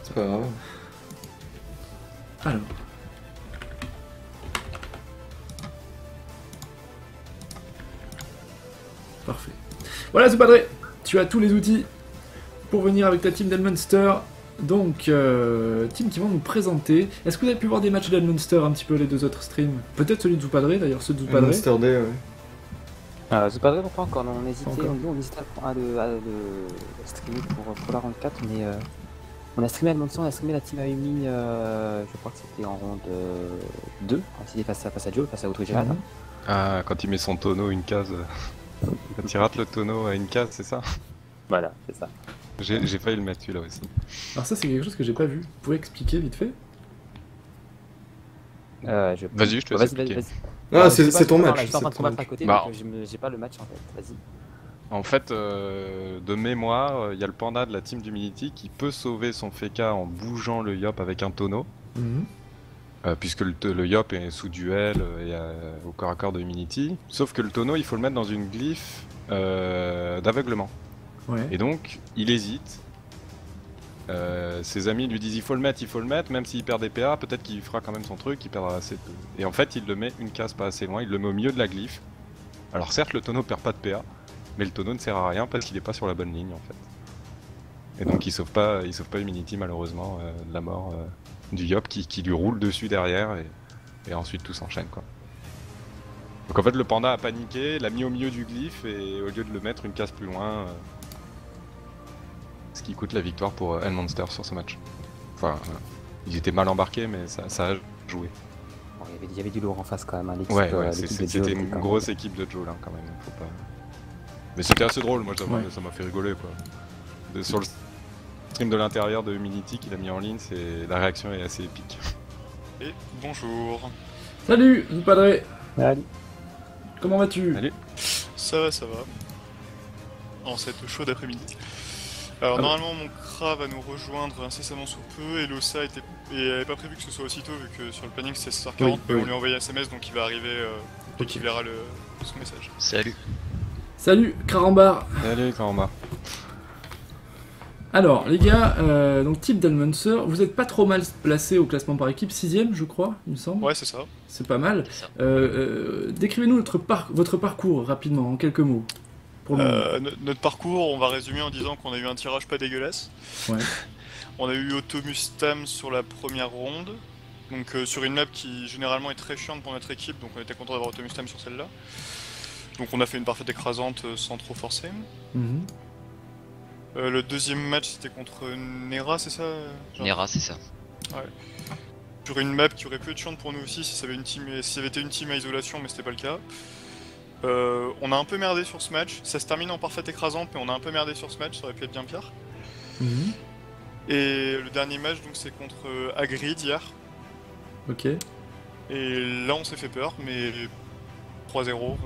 C'est pas grave. Alors. Parfait. Voilà, Zupadré, tu as tous les outils pour venir avec ta team d'Elmunster. Donc, team qui vont nous présenter. Est-ce que vous avez pu voir des matchs d'Elmunster un petit peu les deux autres streams? Peut-être celui de Zupadré, d'ailleurs, ceux de Zupadré. Monster Day, ouais. C'est pas vrai, pas encore, non, on hésitait, Pas encore. on hésitait à le streamer pour la ronde 4, mais on a streamé Almonson, on a streamé la team Ayumi, je crois que c'était en ronde 2, c'était face à Joe, face à Autogérad. Mhm. Ah, quand il met son tonneau une case. Quand il rate le tonneau à une case, c'est ça? Voilà, c'est ça. J'ai failli le mettre celui-là aussi. Alors ça, c'est quelque chose que j'ai pas vu. Vous pouvez expliquer vite fait? Vas-y, je te laisse expliquer. Vas-y. Ah, Je sais c'est pas, ton je suis en match. train de c'est ton combattre match. à côté, Bah, donc j'ai pas le match en fait, vas-y. En fait, de mémoire, il y a le panda de la team d'Humility qui peut sauver son Feka en bougeant le Yop avec un tonneau. Mhm. Puisque le Yop est sous duel et au corps à corps de Humility. Sauf que le tonneau, il faut le mettre dans une glyphe d'aveuglement. Ouais. Et donc, il hésite. Ses amis lui disent il faut le mettre, même s'il perd des PA, peut-être qu'il fera quand même son truc, il perdra assez peu. Et en fait, il le met une case pas assez loin, il le met au milieu de la glyphe. Alors certes, le tonneau perd pas de PA, mais le tonneau ne sert à rien parce qu'il est pas sur la bonne ligne en fait. Et donc il sauve pas Humility malheureusement de la mort du Yop qui lui roule dessus derrière et ensuite tout s'enchaîne quoi. Donc en fait le panda a paniqué, l'a mis au milieu du glyphe et au lieu de le mettre une case plus loin, ce qui coûte la victoire pour Elmonster sur ce match. Enfin, ils étaient mal embarqués mais ça a joué. Bon, il y avait du lourd en face quand même, hein, l'équipe Ouais, l'équipe de Joe c'était était une quand même- grosse équipe de Joe là quand même, faut pas... Mais c'était assez drôle, moi Ouais. ça m'a fait rigoler quoi. Sur le stream de l'intérieur de Humility qu'il a mis en ligne, la réaction est assez épique. Et bonjour. Salut, Zupadré. Allez. Comment vas-tu? Salut. Ça va. En cette chaude après-midi. Alors Ah normalement mon Kra va nous rejoindre incessamment sous peu et l'Ossa avait pas prévu que ce soit aussitôt vu que sur le planning c'est 16h40 Oui, mais oui. on lui a envoyé un SMS donc il va arriver dès Ok. qu'il verra son message. Salut. Salut, Carambar. Allez, Karamba. Alors, les gars, donc type d'Elmunster, vous êtes pas trop mal placé au classement par équipe, 6ème je crois, il me semble. Ouais c'est ça. C'est pas mal. C'est ça. Décrivez-nous votre parcours rapidement, en quelques mots. Pour le moment. Notre parcours on va résumer en disant qu'on a eu un tirage pas dégueulasse. Ouais. On a eu Automustam sur la première ronde. Donc sur une map qui généralement est très chiante pour notre équipe donc on était content d'avoir Automustam sur celle-là. Donc on a fait une parfaite écrasante sans trop forcer. Mhm. Le deuxième match c'était contre Nera, c'est ça genre Nera, c'est ça. Sur une map qui aurait pu être chiante pour nous aussi si ça avait été une team à isolation, mais c'était pas le cas. On a un peu merdé sur ce match, ça se termine en parfaite écrasante, mais on a un peu merdé sur ce match, ça aurait pu être bien pire. Mhm. Et le dernier match donc c'est contre Agrid hier, Ok. et là on s'est fait peur, mais 3-0.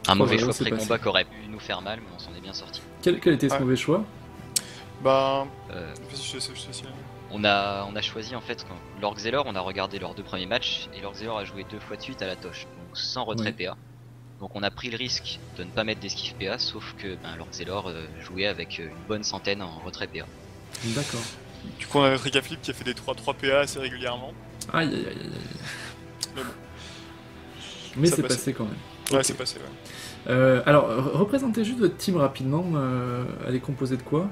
Un mauvais là, choix c'est pré-combat passé. qui aurait pu nous faire mal, mais on s'en est bien sorti. Quel était ce Ouais. mauvais choix? Bah, Euh, vas-y, je sais. on a choisi en fait, quand Lorgzellor, on a regardé leurs deux premiers matchs, et Lorgzellor a joué 2 fois de suite à la toche, donc sans retrait PA. Donc on a pris le risque de ne pas mettre d'esquive PA, sauf que Lorgzellor jouait avec une bonne centaine en retrait PA. D'accord. Du coup on a notre Flip qui a fait des 3 PA assez régulièrement. Aïe aïe aïe aïe aïe. Mais bon. Mais Ça c'est passait. passé quand même. Ouais, Ok. c'est passé, ouais. Alors, représentez juste votre team rapidement. Elle est composée de quoi?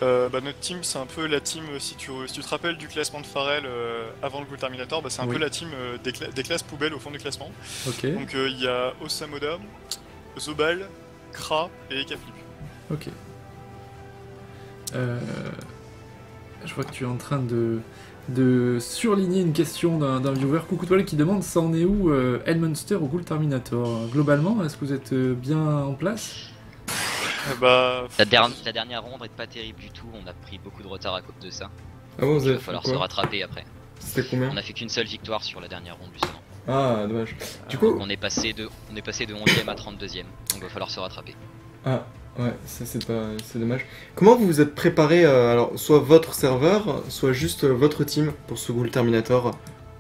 Notre team, c'est un peu la team, si tu te rappelles du classement de Pharrell avant le Ghoul Terminator, bah, c'est un Oui. peu la team des classes poubelles au fond du classement. Ok. Donc il y a Osamoda, Zobal, Kra et Ekaflip. Ok. Je vois que tu es en train de surligner une question d'un viewer, Coucou Toile, qui demande ça en est où Elmunster au Ghoul Terminator? Globalement, est-ce que vous êtes bien en place? Bah, La dernière ronde est pas terrible du tout, on a pris beaucoup de retard à cause de ça. Ah bon, vous Il avez va fait falloir se quoi? rattraper après. C'était combien? On a fait qu'une seule victoire sur la dernière ronde justement. Ah, dommage. Du Donc coup... on est passé de 11ème à 32ème, donc il va falloir se rattraper. Ah, ouais, ça c'est dommage. Comment vous vous êtes préparé, alors, soit votre serveur, soit juste votre team pour ce Ghoul Terminator?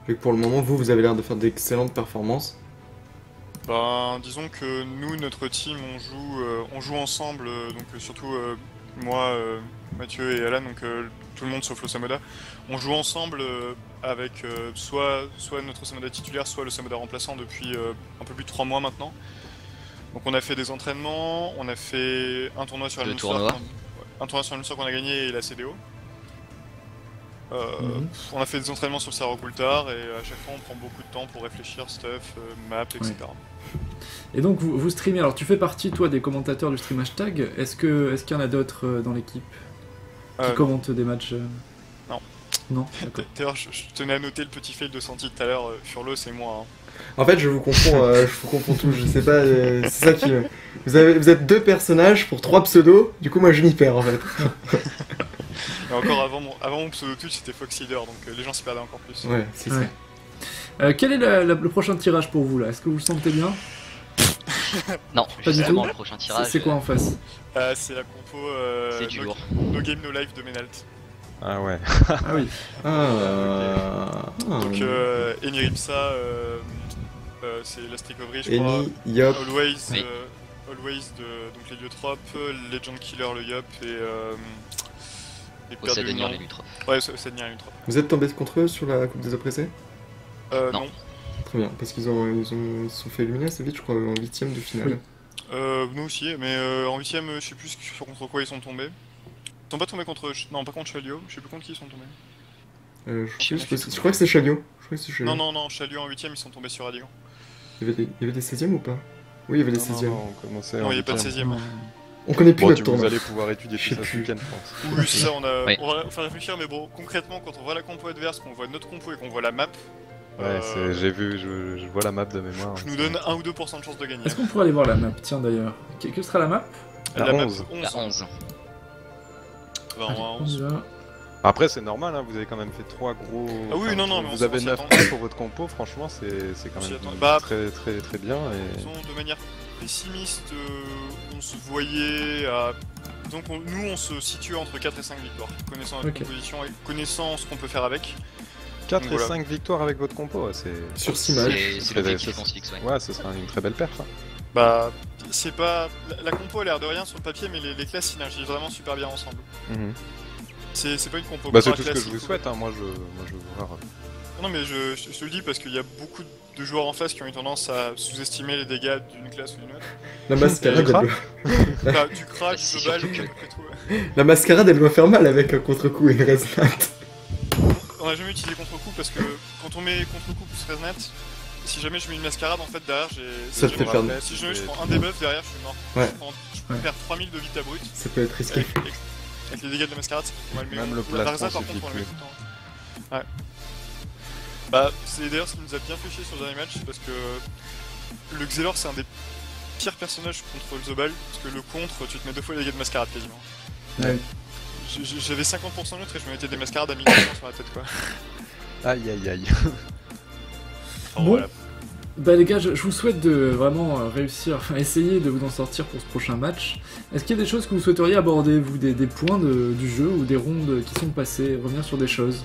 Vu que pour le moment, vous avez l'air de faire d'excellentes performances. bah, disons que nous, notre team, on joue ensemble, donc surtout moi, Mathieu et Alan, donc tout le monde sauf l'Osamoda. On joue ensemble avec soit notre Osamoda titulaire, soit le Osamoda remplaçant depuis un peu plus de 3 mois maintenant. Donc on a fait des entraînements, on a fait un tournoi sur un tournoi sur Elmsor qu'on a gagné et la CDO. On a fait des entraînements sur le serveur Coulthard et à chaque fois on prend beaucoup de temps pour réfléchir, stuff, map, etc. Et donc vous streamez, alors tu fais partie toi des commentateurs du stream hashtag, est-ce qu'il y en a d'autres dans l'équipe qui commentent des matchs Non. Non, d'accord. D'ailleurs je tenais à noter le petit fail de Santi tout à l'heure, Furlo c'est moi. Hein. En fait, je vous confonds tous, je sais pas, c'est ça qui... Vous êtes 2 personnages pour 3 pseudos, du coup moi je m'y perds en fait. Et encore avant mon pseudo Twitch c'était Foxeater, donc les gens s'y perdaient encore plus. Ouais, c'est ça. Quel est le prochain tirage pour vous là? Est-ce que vous le sentez bien? Non, Pas du justement, tout. le prochain tirage. C'est quoi en face? C'est la compo C'est du lourd. No Game No Life de Menalt. Ah ouais. Ah oui. Donc Eni Ripsa, c'est Last Recovery je crois. Eni, Yop. Always, Oui. Always donc les Liotrop, Legend Killer le Yop et Possédenir les Lutrop. Ouais, Possédenir les Lutrop. Vous êtes tombé contre eux sur la Coupe des Oppressés? Non. Très bien, parce qu'ils se sont fait éliminer assez vite, je crois, en 8ème de finale. Oui. Nous aussi, mais en 8ème, je sais plus contre quoi ils sont tombés. Ils sont pas tombés contre... Non, pas contre Chalio, je sais plus contre qui ils sont tombés. Je crois que c'est Chalio. Non, Chalio en 8ème, ils sont tombés sur Radigan. Il y avait des 16ème ou pas? Oui, il y avait des 16ème. Non, on commençait Non, en il n'y a pas de huitième. 16ème. On connaît plus Bon, notre vous tournoi. allez pouvoir étudier Je tout sais ça ce plus. week-end, je pense. Oui, c'est ça, Oui. on va faire réfléchir, mais bon, concrètement, quand on voit la compo adverse, qu'on voit notre compo et qu'on voit la map, Ouais, j'ai vu, je vois la map de mémoire. je nous donne 1 ou 2% de chance de gagner. Est-ce qu'on pourrait aller voir la map? Tiens d'ailleurs. Que sera la map? La map 11. La 11. Bah, Allez, on va à on 11. y va. Après, c'est normal, hein, vous avez quand même fait 3 gros. Ah oui, non, mais vous on avez s'y 9 attendait. points pour votre compo, franchement, c'est quand On s'y même attendait. Bah, très bien. Et... Disons, de manière pessimiste, on se voyait à... Donc nous, on se situe entre 4 et 5 victoires, connaissant notre Ok. composition et connaissant ce qu'on peut faire avec. 4 Donc et voilà. 5 victoires avec votre compo, ouais, c'est. Sur 6 matchs. C'est l'objectif qu'on se fixe, ouais. Ouais, ce sera une très belle perf. Hein. Bah, c'est pas... La compo a l'air de rien sur le papier, mais les classes synergisent vraiment super bien ensemble. Mhm. C'est pas une compo Bah, c'est ultra tout ce que je classique vous ou- souhaite, hein. Moi je veux voir. Non mais je te le dis parce qu'il y a beaucoup de joueurs en face qui ont eu tendance à sous-estimer les dégâts d'une classe ou d'une autre. La mascarade, Cra- Bah, du crack, C'est du global, surtout que- après tout. la mascarade, elle doit faire mal avec un contre-coup et une resnat. On a jamais utilisé contre-coup parce que quand on met contre-coup plus resnat, si jamais je mets une mascarade en fait derrière j'ai... Ça te fait faire... Si jamais je prends un debuff derrière je suis mort. Ouais. Je peux Ouais. perdre 3000 de vita brut Ça peut être risqué. avec les dégâts de la mascarade, c'est pas mal. Mais Même le la plastron resnat par suffit contre on le met plus. tout le temps. Ouais. Bah c'est d'ailleurs ce qui nous a bien fait chier sur le dernier match parce que le Xelor c'est un des pires personnages contre le Zobal parce que le contre tu te mets 2 fois les dégâts de mascarade quasiment. Ouais. J'avais 50% de l'autre et je me mettais des mascarades à 1200 sur la tête quoi. Aïe aïe aïe. Alors, Bon. voilà. Bah les gars, je vous souhaite de vraiment réussir, enfin essayer de vous en sortir pour ce prochain match. Est-ce qu'il y a des choses que vous souhaiteriez aborder, vous, des points du jeu ou des rondes qui sont passées, revenir sur des choses?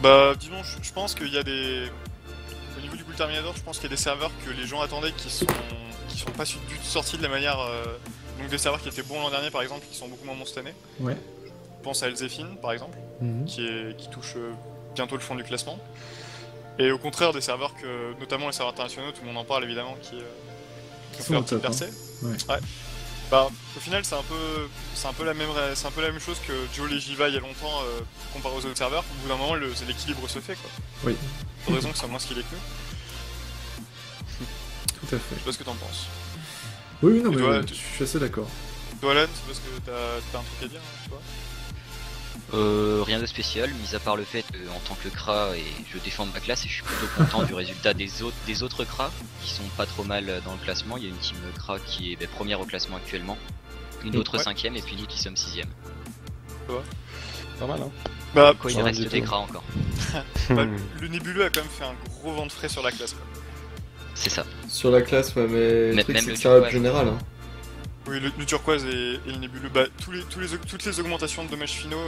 Bah disons, je pense qu'il y a des... Au niveau du Cool Terminator, je pense qu'il y a des serveurs que les gens attendaient qui sont pas du tout sortis de la manière... Donc des serveurs qui étaient bons l'an dernier par exemple, qui sont beaucoup moins bons cette année. Ouais. Je pense à Elzéphine par exemple, Mhm. qui touche bientôt le fond du classement. Et au contraire des serveurs que, notamment les serveurs internationaux, tout le monde en parle évidemment, qui ont sont fait leur au petite top, hein. percée. Ouais. Bah au final c'est un peu la même chose que Joe et Jiva il y a longtemps comparé aux autres serveurs. Au bout d'un moment l'équilibre se fait quoi. Oui. Pour raison que ça soit moins skillé que nous. Tout à fait. Je sais pas ce que t'en penses. Oui, non, Et mais toi, je suis assez d'accord. Toi Alan, c'est parce que t'as un truc à dire, hein, tu vois. Rien de spécial, mis à part le fait en tant que Kra, et je défends ma classe et je suis plutôt content du résultat des autres Kra qui sont pas trop mal dans le classement. Il y a une team Kra qui est première au classement actuellement, une autre Ouais. 5ème et puis nous qui sommes 6ème. Pas mal, hein. Bah, Quoi, il Rien reste du des tout. Kra encore. le Nébuleux a quand même fait un gros vent de frais sur la classe quoi. C'est ça. Sur la classe, ouais, mais le Même truc, c'est le que ça va turquoise. général. Hein. Oui, le turquoise et le nébuleux, bah, toutes les augmentations de dommages finaux,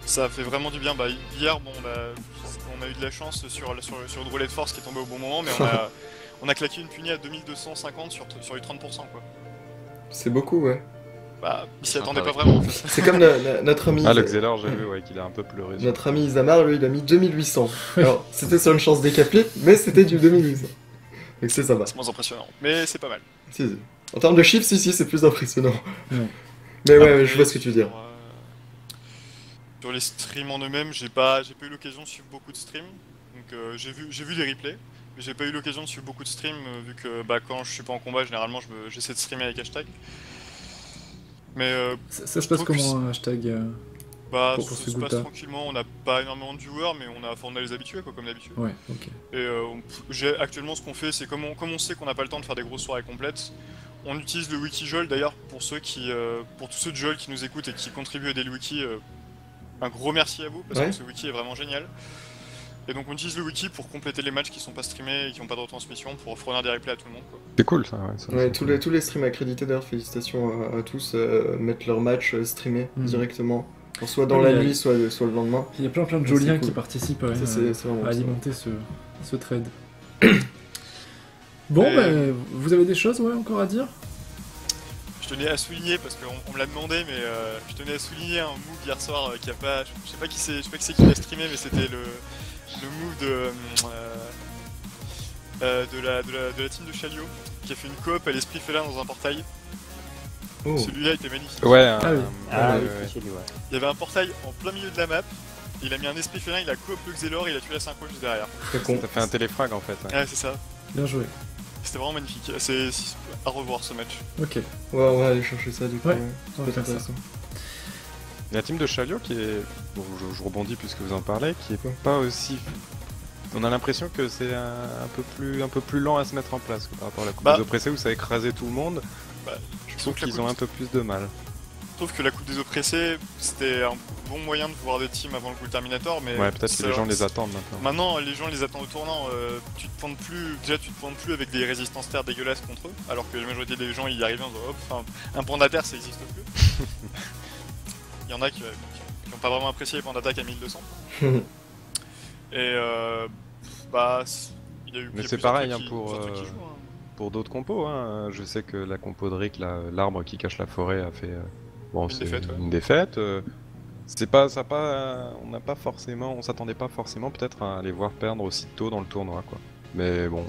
ça fait vraiment du bien. Bah, hier, bon, on a eu de la chance sur le Drolet de Force qui est tombé au bon moment, mais on a claqué une punie à 2250 sur les 30%, quoi. C'est beaucoup, ouais. Bah, il s'y Sympa, attendait pas ouais. vraiment en fait. C'est comme notre ami. Ah, le Xelor, j'ai vu, ouais, qu'il a un peu pleuré. Notre ami Isamar, lui, il a mis 2800. Alors, c'était sur une chance décapée, mais c'était du 2800. Donc c'est sympa. C'est moins impressionnant, mais c'est pas mal. Si, si. En termes de chiffres, si, c'est plus impressionnant. Ouais. Mais ouais, Après, je vois ce que tu veux dire. Sur les streams en eux-mêmes, j'ai pas eu l'occasion de suivre beaucoup de streams. Donc j'ai vu des replays, mais j'ai pas eu l'occasion de suivre beaucoup de streams vu que bah, quand je suis pas en combat, généralement j'essaie de streamer avec hashtag. Mais Ça se passe trouve que comment, un hashtag bah, pour ça ce se passe Gulta. tranquillement, on n'a pas énormément de viewers, mais on a les habitués quoi, comme d'habitude. Ouais, ok. Et actuellement, ce qu'on fait, c'est comme on sait qu'on n'a pas le temps de faire des grosses soirées complètes, on utilise le Wikijol. D'ailleurs, pour tous ceux de Jol qui nous écoutent et qui contribuent à des wikis, un gros merci à vous parce Ouais. que ce wiki est vraiment génial. Et donc, on utilise le wiki pour compléter les matchs qui sont pas streamés et qui n'ont pas de retransmission pour fournir des replays à tout le monde. Quoi. C'est cool ça, ouais. Ça, Ouais, c'est tous les streams accrédités d'ailleurs, félicitations à tous, mettent leur match streamé directement. Alors, soit dans Ouais, la mais- nuit, soit le lendemain. Il y a plein de Ouais, Joliens c'est cool. qui participent ouais, Ça, c'est vraiment à ça. alimenter ce trade. Bon, Euh, bah, vous avez des choses encore à dire? Je tenais à souligner, parce qu'on me l'a demandé, mais je tenais à souligner un move hier soir qui a pas. Je sais pas qui c'est qui l'a streamé, mais c'était le move de la team de Chalio qui a fait une coop à l'esprit félin dans un portail. Oh. Celui-là était magnifique. Ouais, Ah oui. Ah ouais, oui, ouais. c'est chez lui, ouais. Il y avait un portail en plein milieu de la map, il a mis un esprit félin, il a coop le Xelor, il a tué la synchro juste derrière. Très con. Ça fait un téléfrag en fait. Ouais. Ouais, c'est ça. Bien joué. C'était vraiment magnifique. C'est à revoir ce match. Ok. Ouais, on va aller chercher ça du coup. Ouais, ouais. on va Ça peut faire être ça. intéressant. La team de Chalio qui est. Bon, je rebondis puisque vous en parlez, qui est Quoi pas aussi. On a l'impression que c'est un peu plus lent à se mettre en place que par rapport à la Coupe Bah. des Oppressés où ça a écrasé tout le monde. Bah, Je trouve qu'ils ont un peu plus de mal. Je trouve que la Coupe des Oppressés, c'était un bon moyen de voir des teams avant le coup Terminator, mais Ouais, peut-être que ça- les gens les attendent maintenant. Maintenant, les gens les attendent au tournant. Tu te pointes plus avec des résistances terre dégueulasses contre eux, alors que la majorité des gens y arrivaient en disant hop, enfin, un panda terre ça existe plus. Il y en a qui ont pas vraiment apprécié les pandas d'attaque à 1200. Et bah, il y a eu. Mais il y a c'est plusieurs pareil, trucs hein, qui- pour, plusieurs trucs qui jouent, hein. Pour d'autres compos, hein. Je sais que la compo de Rick, l'arbre qui cache la forêt, a fait bon, Une c'est défaite, ouais. une défaite. C'est pas, ça a pas, on n'a pas forcément, on s'attendait pas forcément peut-être à les voir perdre aussi tôt dans le tournoi, quoi. Mais bon,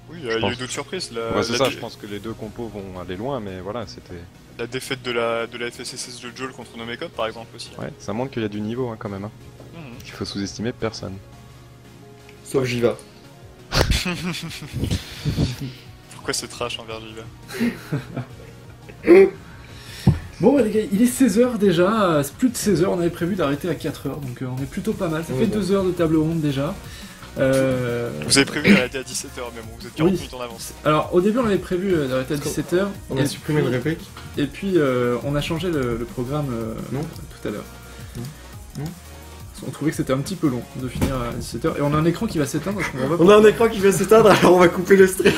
Oui, il y a eu pense- d'autres surprises. ouais, c'est ça. Je pense que les deux compos vont aller loin, mais voilà, c'était. La défaite de la FSSS de Joel contre Nomecop par exemple aussi. Ouais, ça montre qu'il y a du niveau hein, quand même. Hein. Mhm. Il faut sous-estimer personne. Sauf Jiva. Pourquoi ce trash envers Jiva? Bon, bah, les gars, il est 16h déjà. C'est plus de 16h. On avait prévu d'arrêter à 4h. Donc, on est plutôt pas mal. Ça Ouais, fait bon. 2 heures de table ronde déjà. Vous avez prévu d'arrêter à 17h, mais bon, vous êtes 40 Oui. minutes en avance. Alors, au début, on avait prévu d'arrêter à 17h. On a supprimé le réplique. Et puis, on a changé le programme Non. tout à l'heure. Non. On trouvait que c'était un petit peu long de finir à 17h. Et on a un écran qui va s'éteindre. donc on va On a un écran qui vient s'éteindre, alors on va couper le stream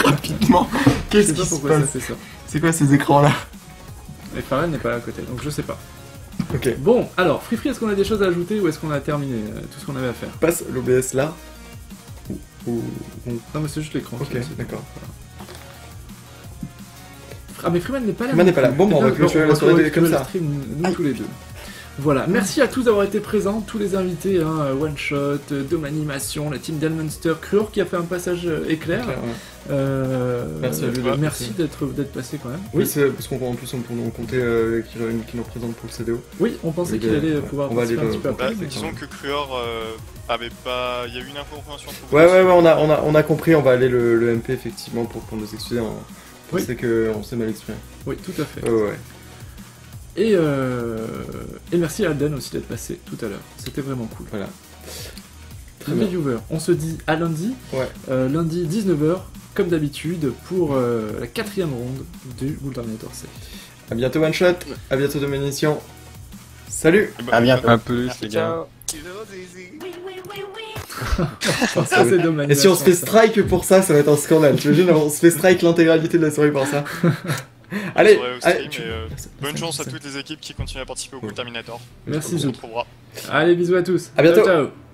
rapidement. Je Qu'est-ce sais qui pas se pourquoi ça passe? fait ça. C'est quoi ces écrans là? Et Farrell n'est pas là à côté, donc je sais pas. Ok, Bon, alors, Free, est-ce qu'on a des choses à ajouter ou est-ce qu'on a terminé tout ce qu'on avait à faire? passe l'OBS là. Ou... Non, mais c'est juste l'écran. Ok, qui est- c'est- d'accord. Ah, mais Freeman n'est pas là. Freeman non n'est pas là. plus. Bon, bah, on va Bien, clôturer la soirée clôturer comme le ça. stream, nous Aïe. tous les deux. Voilà, merci à tous d'avoir été présents, tous les invités, hein, One Shot, Dome Animation, la team d'Elmunster, Cruor qui a fait un passage éclair. Claire, ouais. Merci à lui d'être merci passé. d'être passé quand même. Oui, c'est parce qu'en plus on comptait qu'il nous représente pour le CDO. Oui, on pensait Oui, qu'il allait ouais. pouvoir On va participer aller un petit peu le- après. Bah, mais- disons que Cruor avait pas. Il y a eu une incompréhension. Ouais, on a compris, on va aller le MP effectivement pour nous excuser. On Oui. pensait qu'on s'est mal exprimé. Oui, tout à fait. Ouais. Et merci à Alden aussi d'être passé tout à l'heure. C'était vraiment cool. Voilà. Très Les bien. viewers, on se dit à lundi. Ouais. Lundi 19h, comme d'habitude, pour la 4ème ronde du Bull Terminator 7. À bientôt One Shot, à bientôt Domination. Salut. À bientôt. Un peu plus, les gars. Ça, c'est dommage. Et si on se fait strike pour ça, ça va être un scandale. Tu imagines, on se fait strike l'intégralité de la soirée pour ça. Allez, Soirée au allez, stream, bonne chance à toutes les équipes qui continuent à participer au Bull Terminator. Merci, On se Zout. retrouvera. Allez, bisous à tous. À bientôt. Ciao, ciao.